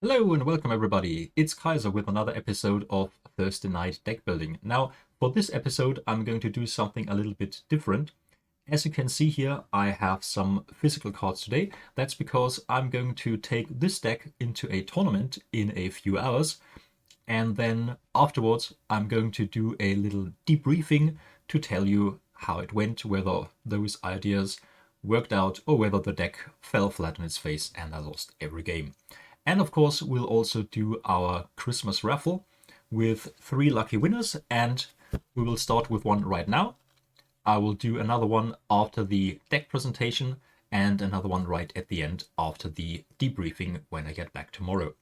Hello and welcome everybody, it's Kaiser with another episode of Thursday Night Deck Building. Now, for this episode I'm going to do something a little bit different. As you can see here, I have some physical cards today. That's because I'm going to take this deck into a tournament in a few hours, and then afterwards I'm going to do a little debriefing to tell you how it went, whether those ideas worked out or whether the deck fell flat on its face and I lost every game. And of course, we'll also do our Christmas raffle with 3 lucky winners, and we will start with one right now. I will do another one after the deck presentation and another one right at the end after the debriefing when I get back tomorrow.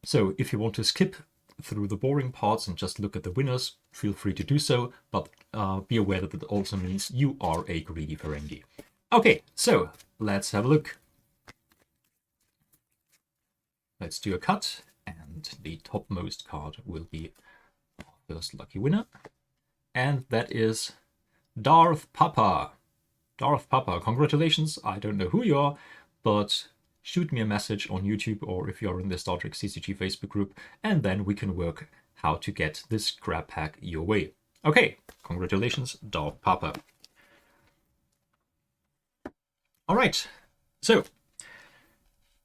So if you want to skip through the boring parts and just look at the winners, feel free to do so, but be aware that it also means you are a greedy Ferengi. Okay, so let's have a look. Let's do a cut, and the topmost card will be our first lucky winner, and that is Darth Papa. Darth Papa, congratulations. I don't know who you are, but shoot me a message on YouTube or if you're in the Star Trek CCG Facebook group, and then we can work how to get this grab pack your way. Okay, congratulations, Darth Papa. All right, so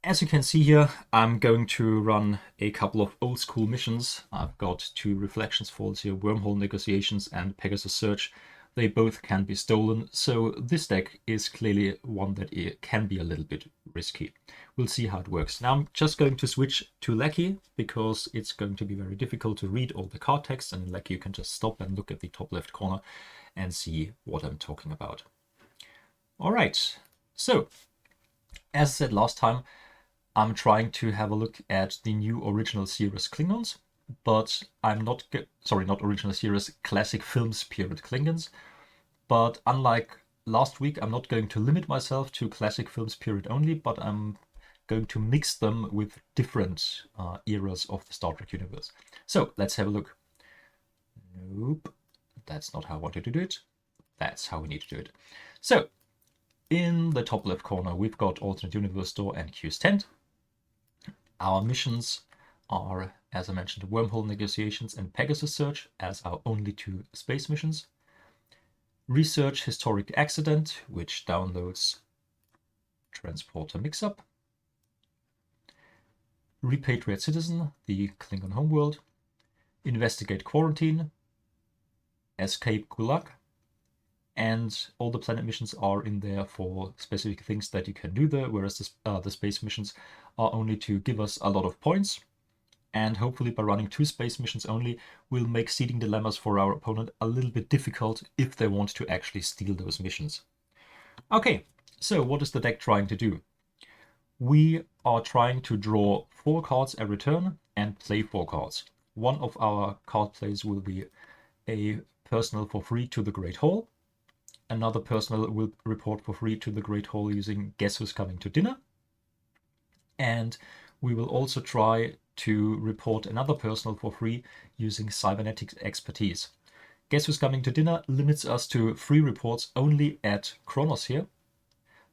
as you can see here, I'm going to run a couple of old school missions. I've got 2 Reflections Falls here, Wormhole Negotiations and Pegasus Search. They both can be stolen, so this deck is clearly one that can be a little bit risky. We'll see how it works. Now I'm just going to switch to Lackey because it's going to be very difficult to read all the card text, and in Lackey you can just stop and look at the top left corner and see what I'm talking about. All right, so as I said last time, I'm trying to have a look at the new original series Klingons, but I'm not original series, classic films period Klingons. But unlike last week, I'm not going to limit myself to classic films period only, but I'm going to mix them with different eras of the Star Trek universe. So let's have a look. Nope, that's not how I wanted to do it. That's how we need to do it. So in the top left corner, we've got Alternate Universe Door and Q's Tent. Our missions are, as I mentioned, Wormhole Negotiations and Pegasus Search as our only 2 space missions. Research Historic Accident, which downloads Transporter Mixup. Repatriate Citizen, the Klingon homeworld. Investigate Quarantine. Escape Gulag. And all the planet missions are in there for specific things that you can do there, whereas the space missions are only to give us a lot of points. And hopefully by running 2 space missions only, we'll make seeding dilemmas for our opponent a little bit difficult if they want to actually steal those missions. Okay, so what is the deck trying to do? We are trying to draw 4 cards every turn and play 4 cards. One of our card plays will be a personal for free to the Great Hall. Another personal will report for free to the Great Hall using Guess Who's Coming to Dinner. And we will also try to report another personal for free using Cybernetics Expertise. Guess Who's Coming to Dinner limits us to free reports only at Kronos here.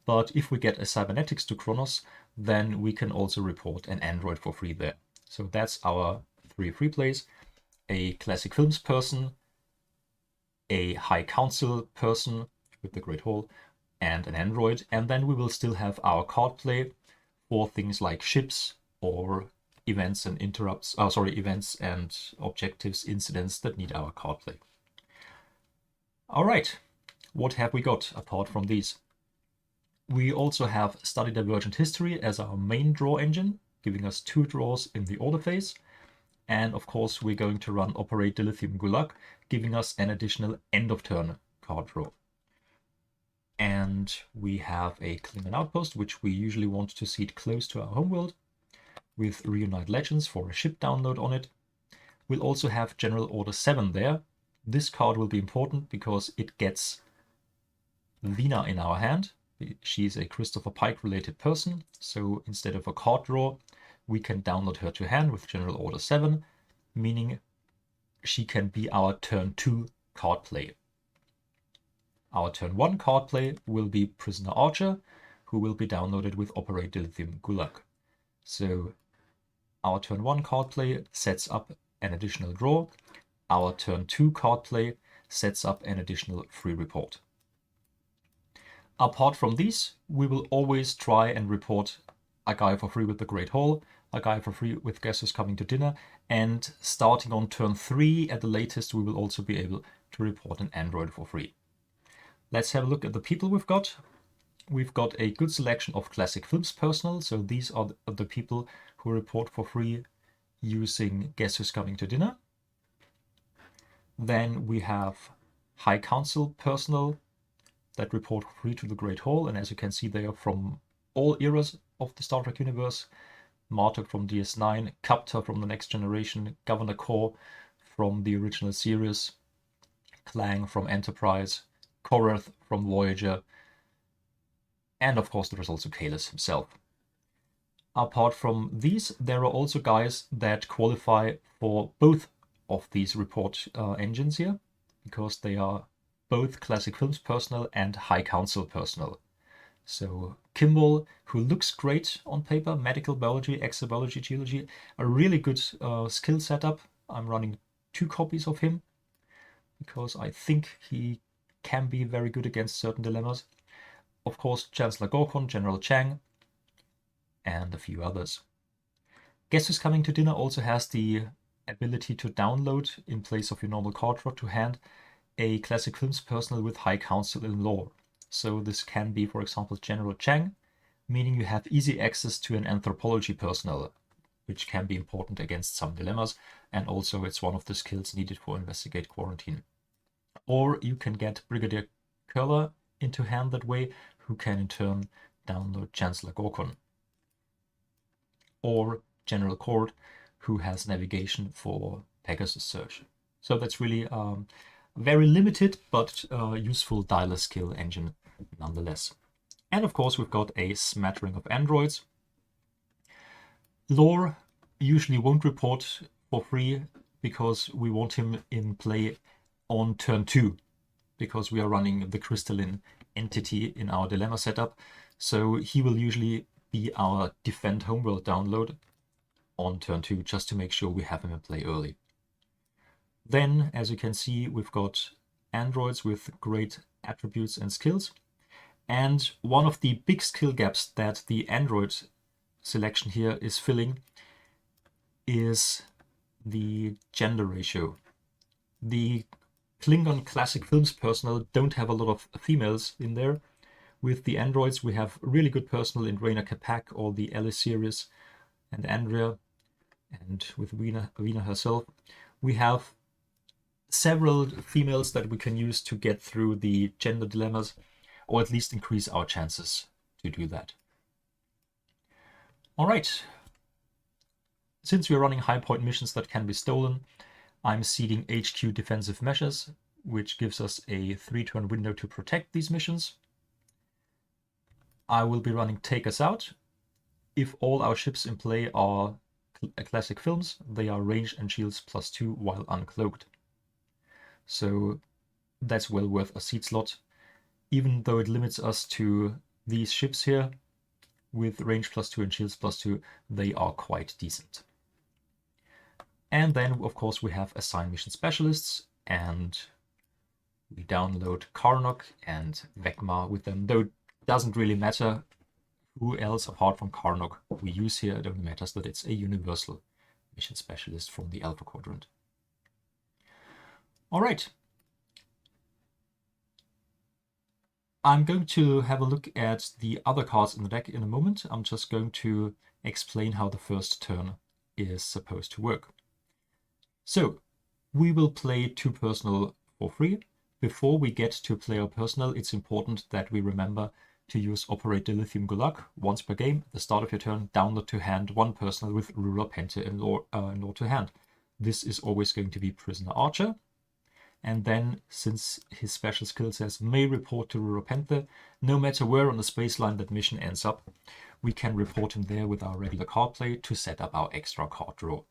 But if we get a Cybernetics to Kronos, then we can also report an android for free there. So that's our 3 free plays. A classic films person, a High Council person with the Great Hall, and an android. And then we will still have our card play for things like ships or events and events and objectives, incidents that need our card play. All right, what have we got apart from these? We also have Study Divergent History as our main draw engine, giving us 2 draws in the order phase. And of course, we're going to run Operate Dilithium Gulag, giving us an additional end of turn card draw. And we have a Klingon outpost, which we usually want to seed close to our homeworld, with Reunite Legends for a ship download on it. We'll also have General Order 7 there. This card will be important because it gets Vina in our hand. She's a Christopher Pike related person, so instead of a card draw, we can download her to hand with General Order 7, meaning she can be our turn 2 card play. Our turn 1 card play will be Prisoner Archer, who will be downloaded with Operate Dilithium Gulag. So Our turn 1 card play sets up an additional draw. Our turn 2 card play sets up an additional free report. Apart from these, we will always try and report a guy for free with the Great Hall, a guy for free with Guess Who's Coming to Dinner, and starting on turn 3 at the latest, we will also be able to report an android for free. Let's have a look at the people we've got. We've got a good selection of classic films personnel, so these are the people who report for free using Guess Who's Coming to Dinner. Then we have High Council personnel that report for free to the Great Hall, and as you can see, they are from all eras of the Star Trek universe. Martok from DS9, Capta from the Next Generation, Governor Kor from the original series, Klang from Enterprise, Korath from Voyager, and of course there is also Kahless himself. Apart from these, there are also guys that qualify for both of these report engines here, because they are both classic films personnel and High Council personnel. So Kimball, who looks great on paper, medical biology, exobiology, geology, a really good skill setup. I'm running 2 copies of him because I think he can be very good against certain dilemmas. Of course, Chancellor Gorkon, General Chang, and a few others. Guess Who's Coming to Dinner also has the ability to download, in place of your normal card draw to hand, a classic films personnel with High Council in lore. So this can be, for example, General Chang, meaning you have easy access to an anthropology personnel, which can be important against some dilemmas, and also it's one of the skills needed for Investigate Quarantine. Or you can get Brigadier Curler into hand that way, who can in turn download Chancellor Gorkon. Or General Cord, who has navigation for Pegasus search. So that's really very limited but useful dialer skill engine nonetheless. And of course we've got a smattering of androids. Lore usually won't report for free because we want him in play on turn 2, because we are running the crystalline entity in our dilemma setup. So he will usually be our defend homeworld download on turn 2, just to make sure we have him in play early. Then, as you can see, we've got androids with great attributes and skills. And one of the big skill gaps that the android selection here is filling is the gender ratio. The Klingon classic films personnel don't have a lot of females in there. With the androids, we have really good personnel in Raina Kapak or the Alice series and Andrea, and with Veena herself. We have several females that we can use to get through the gender dilemmas, or at least increase our chances to do that. All right. Since we're running high point missions that can be stolen, I'm seeding HQ defensive measures, which gives us a 3-turn window to protect these missions. I will be running Take Us Out. If all our ships in play are classic films, they are range and shields +2 while uncloaked. So that's well worth a seed slot, even though it limits us to these ships here. With range +2 and shields +2, they are quite decent. And then, of course, we have assigned mission specialists, and we download Karnok and Vecma with them, though it doesn't really matter who else apart from Karnok we use here. It only matters that it's a universal mission specialist from the Alpha Quadrant. All right. I'm going to have a look at the other cards in the deck in a moment. I'm just going to explain how the first turn is supposed to work. So we will play 2 personnel for free. Before we get to play our personnel, it's important that we remember to use Operate Dilithium Gulag once per game. At the start of your turn, download to hand 1 personnel with Ruler, Pente, and Lore to hand. This is always going to be Prisoner Archer. And then, since his special skill says may report to Ruler Pente, no matter where on the space line that mission ends up, we can report him there with our regular card play to set up our extra card draw.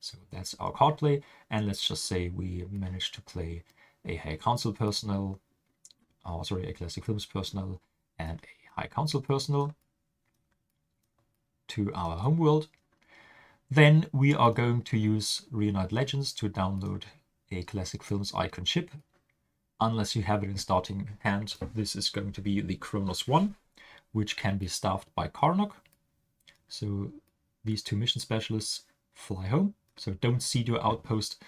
So that's our card play, and let's just say we managed to play a High Council personnel, a Classic Films personnel, and a High Council personnel to our homeworld. Then we are going to use Reunite Legends to download a Classic Films icon chip. Unless you have it in starting hand, this is going to be the Kronos 1, which can be staffed by Karnok. So these two mission specialists fly home. So don't seed your outpost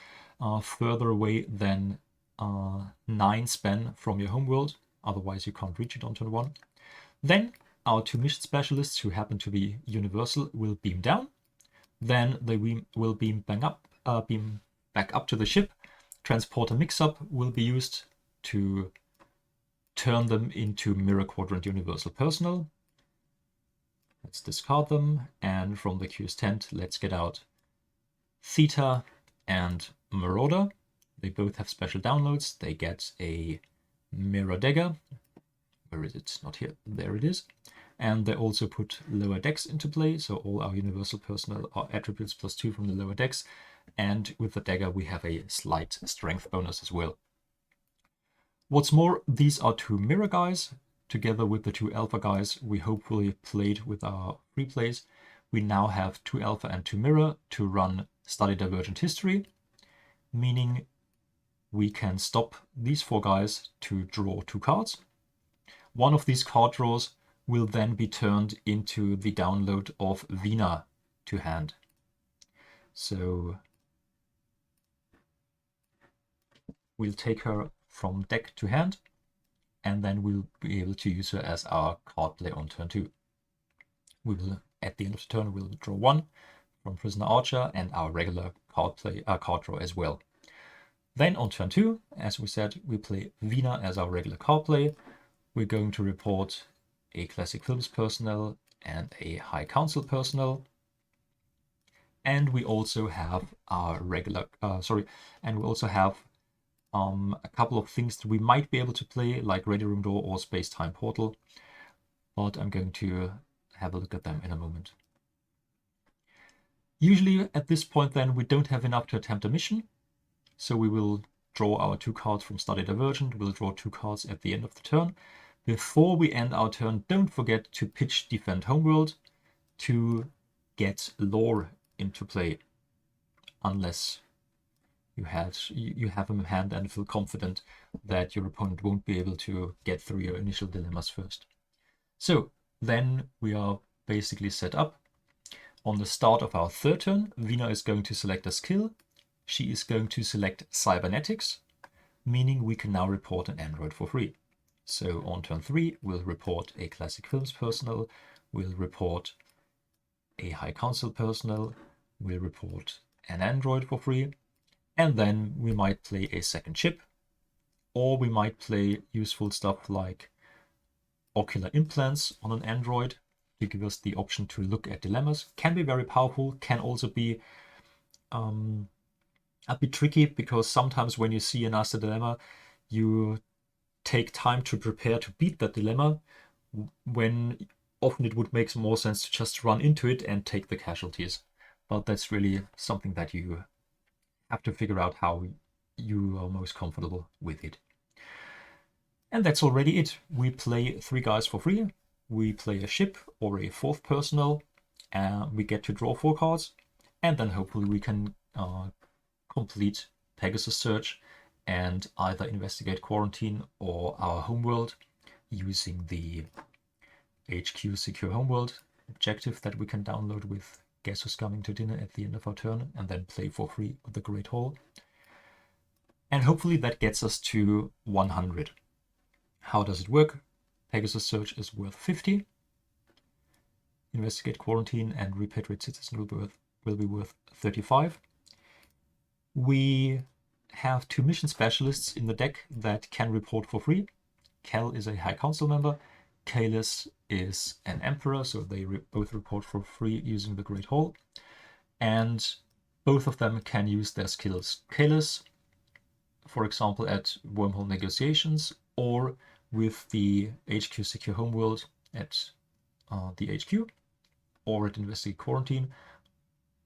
further away than 9 span from your homeworld. Otherwise you can't reach it on turn 1. Then our 2 mission specialists, who happen to be universal, will beam down. Then they will beam back up to the ship. Transporter mix-up will be used to turn them into Mirror Quadrant Universal Personnel. Let's discard them, and from the queue's tent, let's get out Theta and Marauder. They both have special downloads. They get a Mirror Dagger. Where is it? Not here. There it is. And they also put lower decks into play, so all our universal personnel are attributes +2 from the lower decks. And with the dagger, we have a slight strength bonus as well. What's more, these are 2 mirror guys. Together with the 2 alpha guys we hopefully played with our free plays, we now have 2 alpha and 2 mirror to run Study Divergent History, meaning we can stop these 4 guys to draw 2 cards. One of these card draws will then be turned into the download of Vina to hand. So we'll take her from deck to hand, and then we'll be able to use her as our card play on turn 2. We will, at the end of the turn, we'll draw 1 from Prisoner Archer and our regular card draw as well. Then on turn 2, as we said, we play Vina as our regular card play. We're going to report a Classic Films personnel and a High Council personnel. And we also have our regular, and we also have a couple of things that we might be able to play, like Ready Room Door or Space Time Portal, but I'm going to have a look at them in a moment. Usually at this point then we don't have enough to attempt a mission, so we will draw our 2 cards from Study Divergent. We'll draw 2 cards at the end of the turn. Before we end our turn, don't forget to pitch Defend Homeworld to get lore into play, unless you have them in hand and feel confident that your opponent won't be able to get through your initial dilemmas first. So then we are basically set up. On the start of our 3rd turn, Vina is going to select a skill. She is going to select Cybernetics, meaning we can now report an android for free. So on turn 3, we'll report a Classic Films personnel, we'll report a High Council personnel, we'll report an android for free, and then we might play a 2nd chip, or we might play useful stuff like Ocular Implants on an android to give us the option to look at dilemmas. Can be very powerful, can also be a bit tricky, because sometimes when you see a nasty dilemma, you take time to prepare to beat that dilemma, when often it would make more sense to just run into it and take the casualties. But that's really something that you have to figure out how you are most comfortable with it. And that's already it. We play 3 guys for free. We play a ship or a 4th personnel, and we get to draw 4 cards, and then hopefully we can complete Pegasus Search and either investigate Quarantine or our homeworld using the HQ Secure Homeworld objective that we can download with Guess Who's Coming to Dinner at the end of our turn, and then play for free with the Great Hall. And hopefully that gets us to 100. How does it work? Pegasus Search is worth 50. Investigate Quarantine and Repatriate Citizen will be worth 35. We have 2 mission specialists in the deck that can report for free. Kel is a High Council member. Kalis is an Emperor, so they both report for free using the Great Hall. And both of them can use their skills. Kalis, for example, at Wormhole Negotiations, or with the HQ Secure Homeworld at the HQ, or at Investigate Quarantine.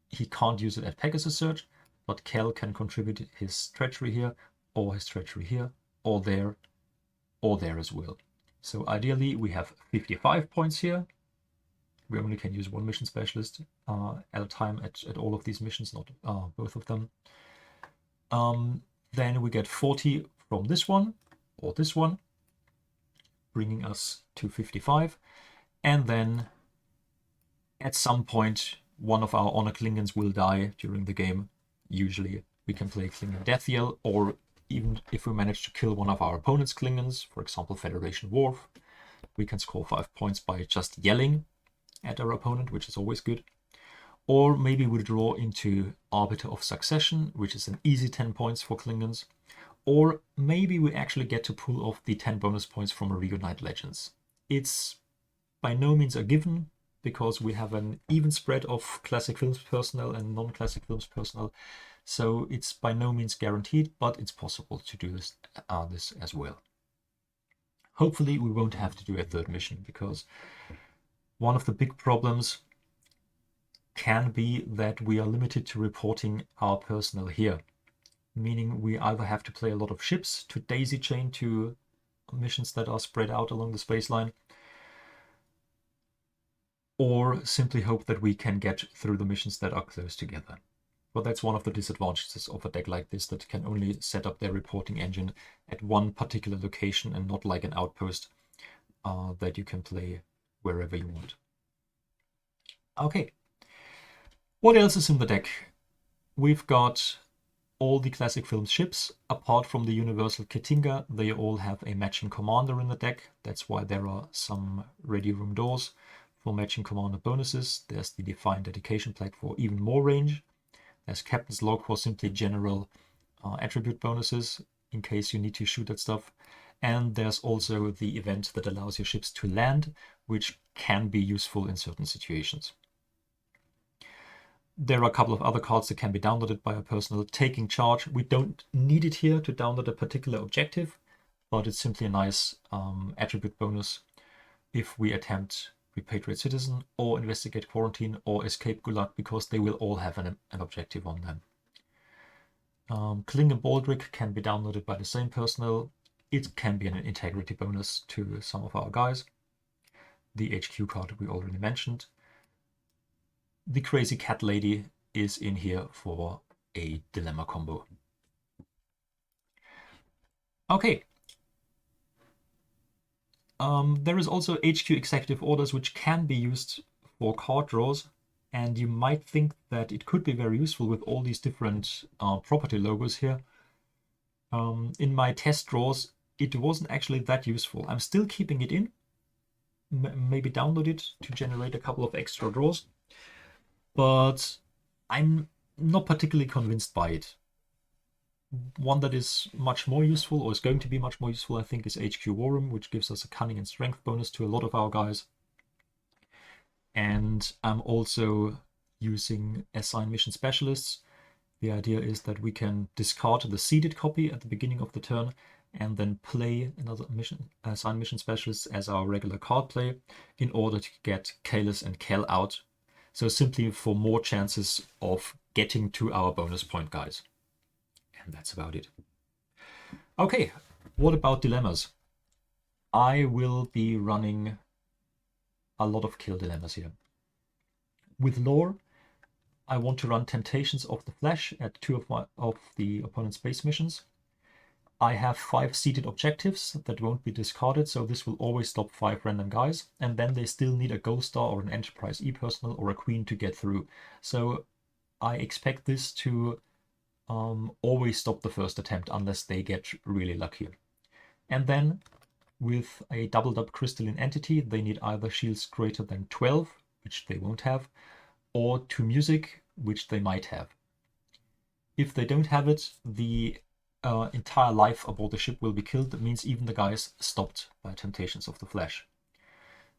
He can't use it at Pegasus Search, but Kel can contribute his treachery here, or his treachery here, or there as well. So ideally we have 55 points here. We only can use one mission specialist at a time at all of these missions, not both of them. Then we get 40 from this one or this one, bringing us to 55. And then at some point, one of our honor Klingons will die during the game. Usually we can play Klingon Death Yell, or even if we manage to kill one of our opponent's Klingons, for example Federation Wharf, we can score 5 points by just yelling at our opponent, which is always good. Or maybe we draw into Arbiter of Succession, which is an easy 10 points for Klingons. Or maybe we actually get to pull off the 10 bonus points from a Reunite Legends. It's by no means a given, because we have an even spread of classic films personnel and non-classic films personnel. So it's by no means guaranteed, but it's possible to do this as well. Hopefully we won't have to do a third mission, because one of the big problems can be that we are limited to reporting our personnel here. Meaning we either have to play a lot of ships to daisy chain to missions that are spread out along the space line, or simply hope that we can get through the missions that are close together. But that's one of the disadvantages of a deck like this, that can only set up their reporting engine at one particular location and not like an outpost that you can play wherever you want. Okay, what else is in the deck? We've got all the classic films ships. Apart from the Universal Ketinga, they all have a matching commander in the deck. That's why there are some ready room doors for matching commander bonuses. There's the Defiant Dedication Plaque for even more range. There's Captain's Log for simply general attribute bonuses in case you need to shoot at stuff. And there's also the event that allows your ships to land, which can be useful in certain situations. There are a couple of other cards that can be downloaded by our personnel. Taking Charge, we don't need it here to download a particular objective, but it's simply a nice attribute bonus if we attempt Repatriate Citizen or Investigate Quarantine or Escape Gulag, because they will all have an objective on them. Klingon Baldric can be downloaded by the same personnel. It can be an integrity bonus to some of our guys. The HQ card we already mentioned. The Crazy Cat Lady is in here for a dilemma combo. Okay. There is also HQ Executive Orders, which can be used for card draws, and you might think that it could be very useful with all these different property logos here. In my test draws, it wasn't actually that useful. I'm still keeping it in. Maybe download it to generate a couple of extra draws. But I'm not particularly convinced by it. One that is much more useful, or is going to be much more useful, I think, is HQ War Room, which gives us a Cunning and Strength bonus to a lot of our guys. And I'm also using Assign Mission Specialists. The idea is that we can discard the seeded copy at the beginning of the turn and then play another Assign Mission Specialists as our regular card play in order to get Kalis and Kel out. So simply for more chances of getting to our bonus point guys. And that's about it. Okay, what about dilemmas? I will be running a lot of kill dilemmas here. With lore, I want to run Temptations of the Flesh at 2 of the opponent's base missions. I have 5 seeded objectives that won't be discarded, so this will always stop 5 random guys, and then they still need a Gold Star or an Enterprise E personnel or a Queen to get through. So I expect this to always stop the first attempt unless they get really lucky. And then with a doubled up crystalline entity, they need either shields greater than 12, which they won't have, or 2 music, which they might have. If they don't have it, the entire life aboard the ship will be killed. That means even the guys stopped by Temptations of the Flesh.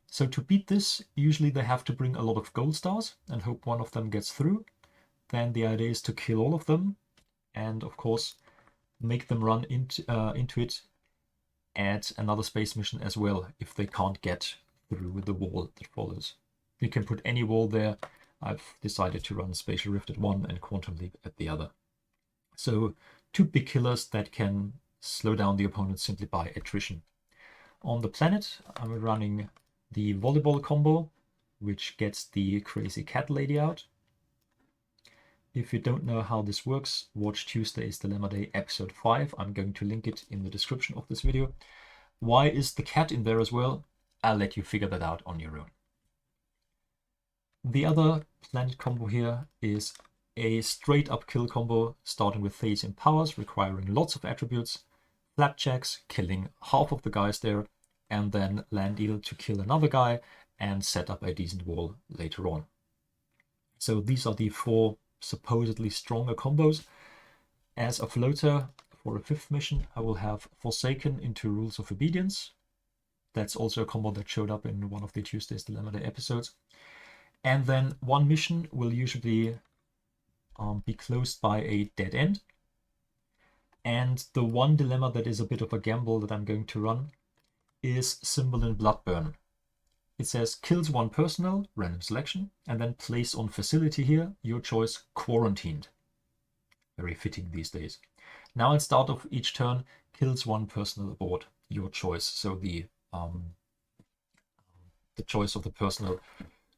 So to beat this, usually they have to bring a lot of gold stars and hope one of them gets through. Then the idea is to kill all of them and of course make them run into it at another space mission as well if they can't get through the wall that follows. You can put any wall there. I've decided to run Spatial Rift at one and Quantum Leap at the other. So 2 big killers that can slow down the opponent simply by attrition. On the planet, I'm running the volleyball combo which gets the crazy cat lady out. If you don't know how this works, watch Tuesday's Dilemma Day episode 5. I'm going to link it in the description of this video. Why is the cat in there as well? I'll let you figure that out on your own. The other planet combo here is a straight up kill combo starting with Thasian powers, requiring lots of attributes, flapjacks, killing half of the guys there, and then land eel to kill another guy and set up a decent wall later on. So these are the 4 supposedly stronger combos. As a floater for a 5th mission, I will have Forsaken into Rules of Obedience. That's also a combo that showed up in one of the Tuesday's Dilemma Day episodes. And then one mission will usually be closed by a dead end. And the one dilemma that is a bit of a gamble that I'm going to run is Symbol in Bloodburn. It says kills 1 personnel, random selection, and then place on facility here, your choice, quarantined. Very fitting these days. Now at start of each turn, kills 1 personnel aboard, your choice. So the choice of the personnel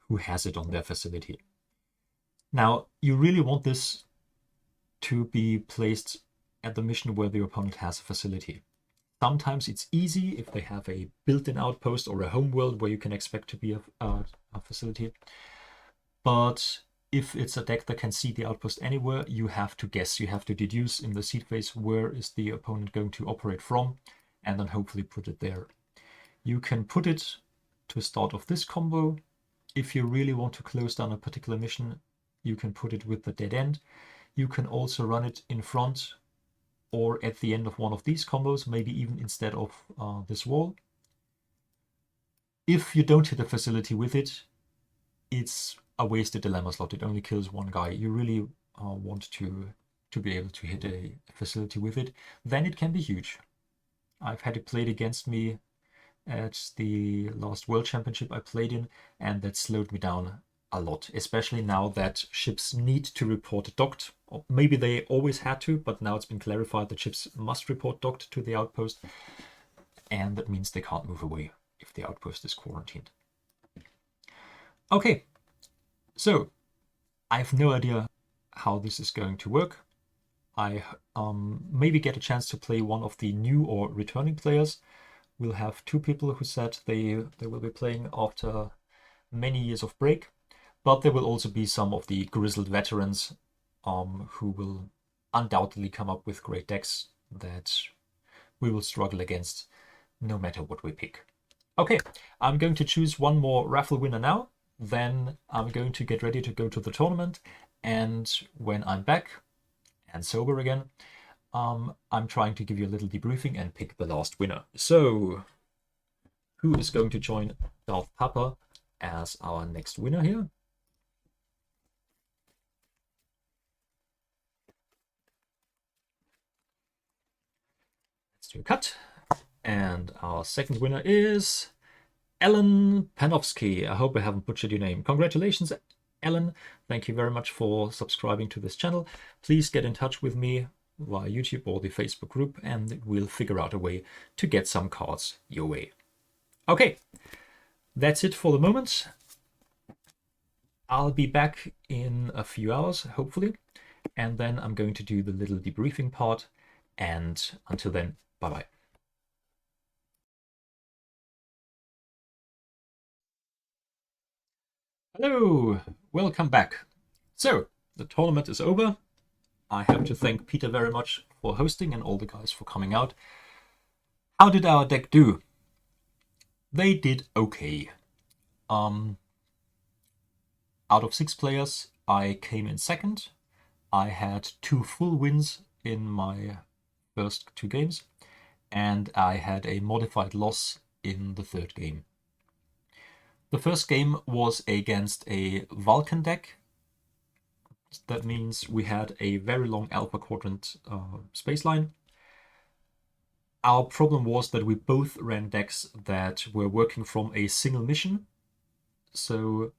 who has it on their facility. Now, you really want this to be placed at the mission where the opponent has a facility. Sometimes it's easy if they have a built-in outpost or a homeworld where you can expect to be a facility. But if it's a deck that can see the outpost anywhere, you have to guess. You have to deduce in the seed phase where is the opponent going to operate from, and then hopefully put it there. You can put it to start off this combo. If you really want to close down a particular mission, you can put it with the dead end. You can also run it in front or at the end of one of these combos, maybe even instead of this wall. If you don't hit a facility with it, it's a wasted dilemma slot. It only kills 1 guy. You really want to be able to hit a facility with it. Then it can be huge. I've had it played against me at the last World Championship I played in, and that slowed me down a lot, especially now that ships need to report docked. Or maybe they always had to, but now it's been clarified that ships must report docked to the outpost, and that means they can't move away if the outpost is quarantined. Okay, so I have no idea how this is going to work. I maybe get a chance to play one of the new or returning players. We'll have 2 people who said they will be playing after many years of break, but there will also be some of the grizzled veterans who will undoubtedly come up with great decks that we will struggle against no matter what we pick. Okay, I'm going to choose one more raffle winner now, then I'm going to get ready to go to the tournament, and when I'm back and sober again, I'm trying to give you a little debriefing and pick the last winner. So, who is going to join Darth Papa as our next winner here? Let's do a cut. And our second winner is Ellen Panofsky. I hope I haven't butchered your name. Congratulations, Ellen. Thank you very much for subscribing to this channel. Please get in touch with me via YouTube or the Facebook group, and we'll figure out a way to get some cards your way. Okay, that's it for the moment. I'll be back in a few hours, hopefully, and then I'm going to do the little debriefing part, and until then, bye-bye. Hello, welcome back. So, the tournament is over. I have to thank Peter very much for hosting and all the guys for coming out. How did our deck do? They did okay. Out of 6 players, I came in second. I had 2 full wins in my first 2 games, and I had a modified loss in the 3rd game. The first game was against a Vulcan deck. That means we had a very long Alpha Quadrant space line. Our problem was that we both ran decks that were working from a single mission. So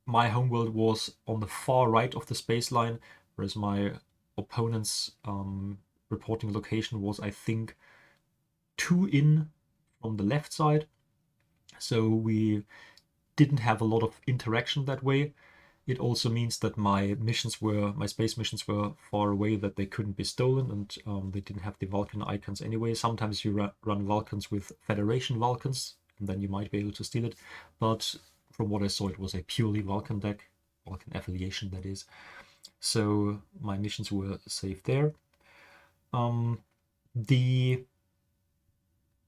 my homeworld was on the far right of the space line, whereas my opponent's reporting location was, I think, 2 in from the left side. So we didn't have a lot of interaction that way. It also means that my space missions were far away, that they couldn't be stolen, and they didn't have the Vulcan icons anyway. Sometimes you run Vulcans with Federation Vulcans, and then you might be able to steal it. But from what I saw, it was a purely Vulcan deck, Vulcan affiliation, that is. So my missions were safe there. The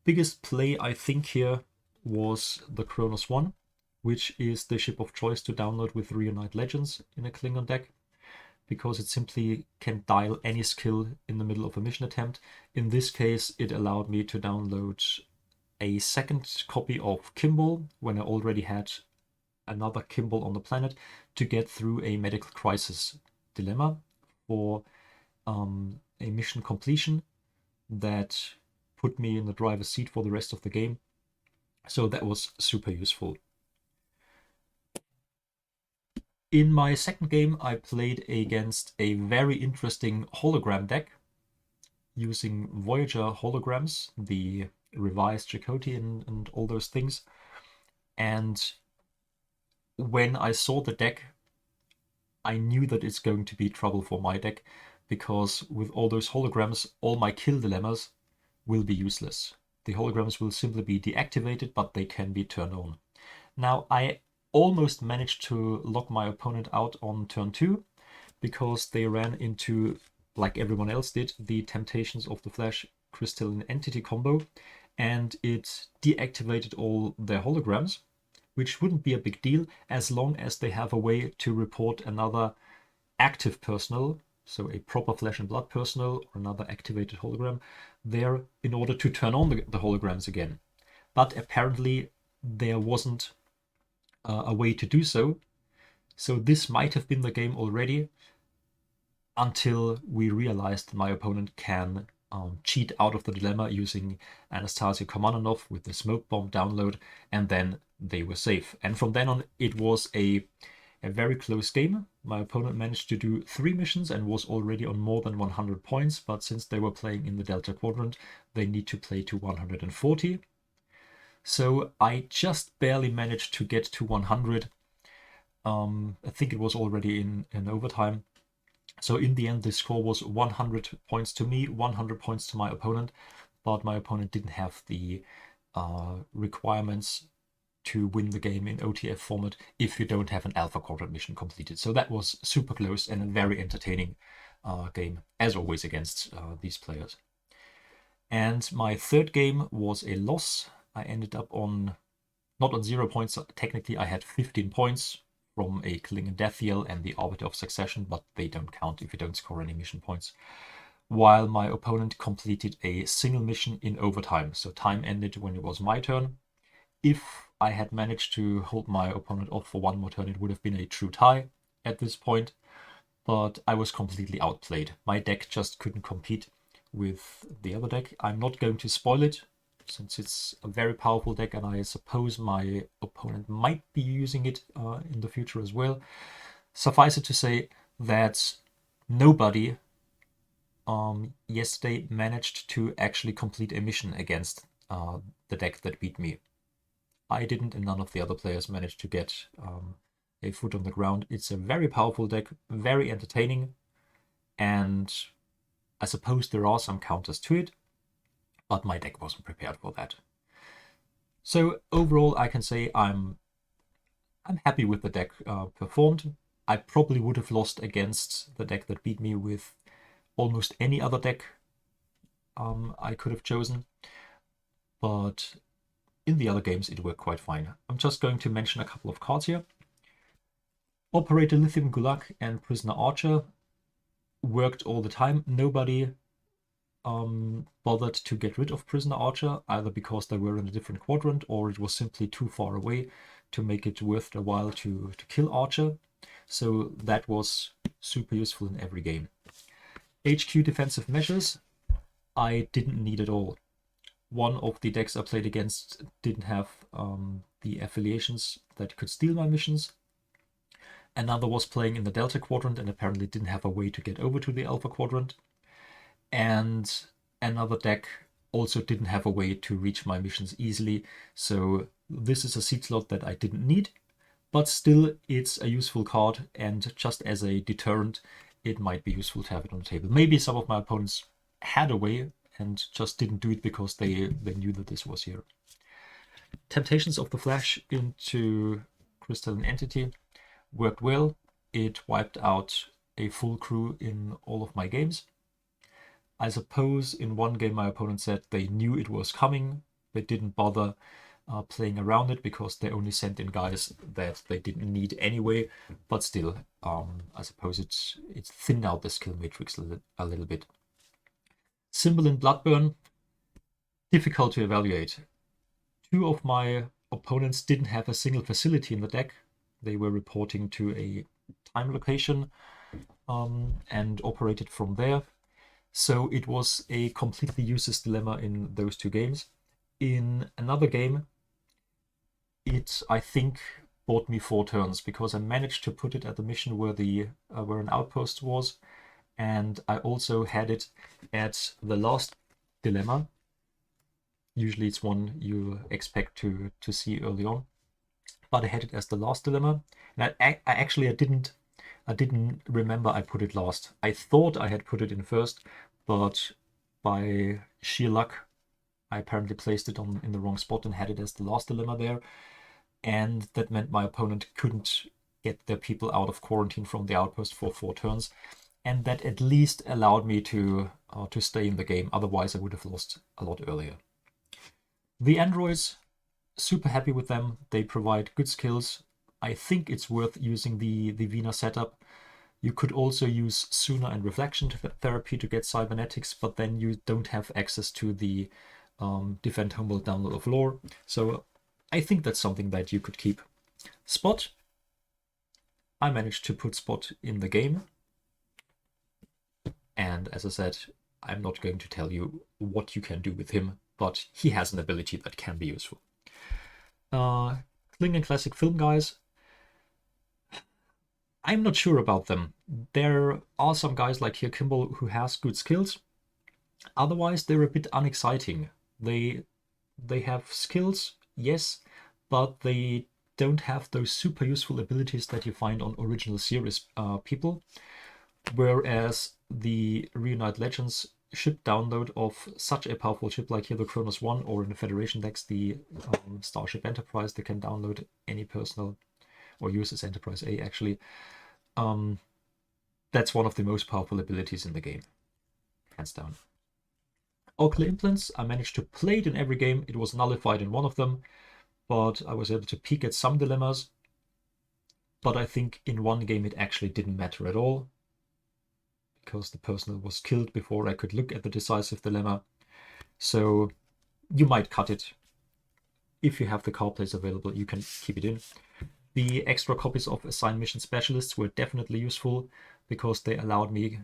biggest play, I think, here was the Kronos 1, which is the ship of choice to download with Reunite Legends in a Klingon deck, because it simply can dial any skill in the middle of a mission attempt. In this case, it allowed me to download a second copy of Kimball when I already had another Kimball on the planet, to get through a medical crisis dilemma for a mission completion that put me in the driver's seat for the rest of the game. So that was super useful. In my second game, I played against a very interesting hologram deck using Voyager holograms, the revised Chakotay and all those things. And when I saw the deck, I knew that it's going to be trouble for my deck, because with all those holograms, all my kill dilemmas will be useless. The holograms will simply be deactivated, but they can be turned on. Now, I almost managed to lock my opponent out on turn 2, because they ran into, like everyone else did, the Temptations of the Flash Crystalline Entity combo, and it deactivated all their holograms, which wouldn't be a big deal as long as they have a way to report another active personnel, so a proper Flesh and Blood personnel or another activated hologram there, in order to turn on the holograms again. But apparently there wasn't a way to do so. So this might have been the game already, until we realized my opponent can cheat out of the dilemma using Anastasia Komananov with the smoke bomb download, and then they were safe. And from then on, it was a very close game. My opponent managed to do 3 missions and was already on more than 100 points, but since they were playing in the Delta Quadrant, they need to play to 140. So I just barely managed to get to 100. I think it was already in overtime. So in the end, the score was 100 points to me, 100 points to my opponent, but my opponent didn't have the requirements to win the game in OTF format if you don't have an Alpha Quadrant mission completed. So that was super close and a very entertaining game, as always, against these players. And my third game was a loss. I ended up not on 0 points. Technically, I had 15 points from a Klingon Death Yell and the Arbiter of Succession, but they don't count if you don't score any mission points. While my opponent completed a single mission in overtime. So time ended when it was my turn. If I had managed to hold my opponent off for one more turn, it would have been a true tie at this point, but I was completely outplayed. My deck just couldn't compete with the other deck. I'm not going to spoil it, since it's a very powerful deck, and I suppose my opponent might be using it in the future as well. Suffice it to say that nobody yesterday managed to actually complete a mission against the deck that beat me. I didn't, and none of the other players managed to get a foot on the ground. It's a very powerful deck, very entertaining, and I suppose there are some counters to it, but my deck wasn't prepared for that. So overall, I can say I'm happy with the deck performed. I probably would have lost against the deck that beat me with almost any other deck I could have chosen, but in the other games it worked quite fine. I'm just going to mention a couple of cards here. Operator Dilithium, Gulag, and Prisoner Archer worked all the time. Nobody bothered to get rid of Prisoner Archer, either because they were in a different quadrant or it was simply too far away to make it worth a while to kill Archer. So that was super useful in every game. HQ defensive measures, I didn't need at all. One of the decks I played against didn't have the affiliations that could steal my missions. Another was playing in the Delta Quadrant and apparently didn't have a way to get over to the Alpha Quadrant. And another deck also didn't have a way to reach my missions easily, so This is a seed slot that I didn't need, but still it's a useful card, and just as a deterrent, it might be useful to have it on the table. Maybe some of my opponents had a way and just didn't do it because they knew that this was here. Temptations of the Flash into Crystalline Entity worked well. It wiped out a full crew in all of my games. I suppose in one game my opponent said they knew it was coming, they didn't bother playing around it because they only sent in guys that they didn't need anyway, but still, I suppose it's thinned out the skill matrix a little bit. Symbol in Bloodburn, difficult to evaluate. Two of my opponents didn't have a single facility in the deck. They were reporting to a time location and operated from there. So it was a completely useless dilemma in those two games. In another game, it, I think, bought me 4 turns because I managed to put it at the mission where where an outpost was, and I also had it at the last dilemma. Usually it's one you expect to see early on, but I had it as the last dilemma, and I didn't remember I put it last. I thought I had put it in first, but by sheer luck, I apparently placed it in the wrong spot and had it as the last dilemma there. And that meant my opponent couldn't get their people out of quarantine from the outpost for 4 turns. And that at least allowed me to stay in the game. Otherwise, I would have lost a lot earlier. The androids, super happy with them. They provide good skills. I think it's worth using the Vina setup. You could also use Sooner and Reflection Therapy to get cybernetics, but then you don't have access to the Defend Homeworld download of lore. So I think that's something that you could keep. Spot. I managed to put Spot in the game. And as I said, I'm not going to tell you what you can do with him, but he has an ability that can be useful. Klingon Classic Film guys. I'm not sure about them. There are some guys like here Kimball who has good skills. Otherwise, they're a bit unexciting. They have skills, yes, but they don't have those super useful abilities that you find on original series people. Whereas the Reunite Legends ship download of such a powerful ship like here the Kronos 1, or in the Federation decks the Starship Enterprise, they can download any personal or USS Enterprise A actually. That's one of the most powerful abilities in the game, hands down. Ocular Implants, I managed to play it in every game. It was nullified in one of them, but I was able to peek at some dilemmas. But I think in one game it actually didn't matter at all, because the personal was killed before I could look at the decisive dilemma. So you might cut it. If you have the card plays available, you can keep it in. The extra copies of Assigned Mission Specialists were definitely useful because they allowed me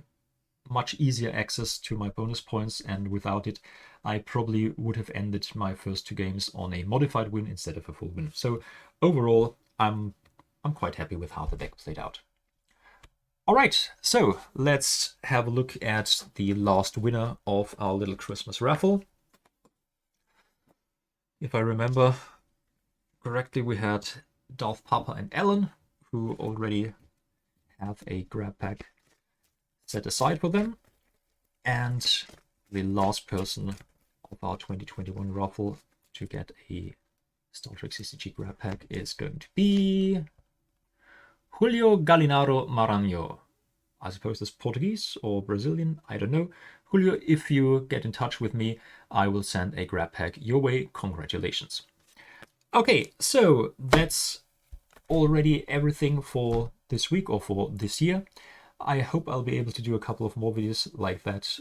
much easier access to my bonus points, and without it, I probably would have ended my first 2 games on a modified win instead of a full win. So overall, I'm quite happy with how the deck played out. All right, so let's have a look at the last winner of our little Christmas raffle. If I remember correctly, we had Darth Papa and Ellen, who already have a grab pack set aside for them. And the last person of our 2021 raffle to get a Star Trek CCG grab pack is going to be Julio Galinaro Maranhão. I suppose that's Portuguese or Brazilian, I don't know. Julio, if you get in touch with me, I will send a grab pack your way. Congratulations. Okay, so that's already everything for this week or for this year. I hope I'll be able to do a couple of more videos like that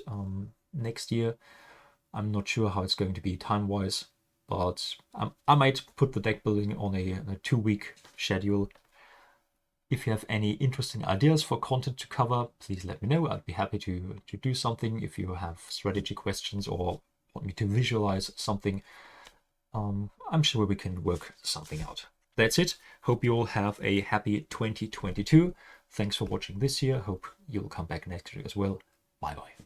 next year. I'm not sure how it's going to be time-wise, but I might put the deck building on a 2-week schedule. If you have any interesting ideas for content to cover, please let me know. I'd be happy to do something. If you have strategy questions or want me to visualize something, I'm sure we can work something out. That's it. Hope you all have a happy 2022. Thanks for watching this year. Hope you'll come back next year as well. Bye-bye.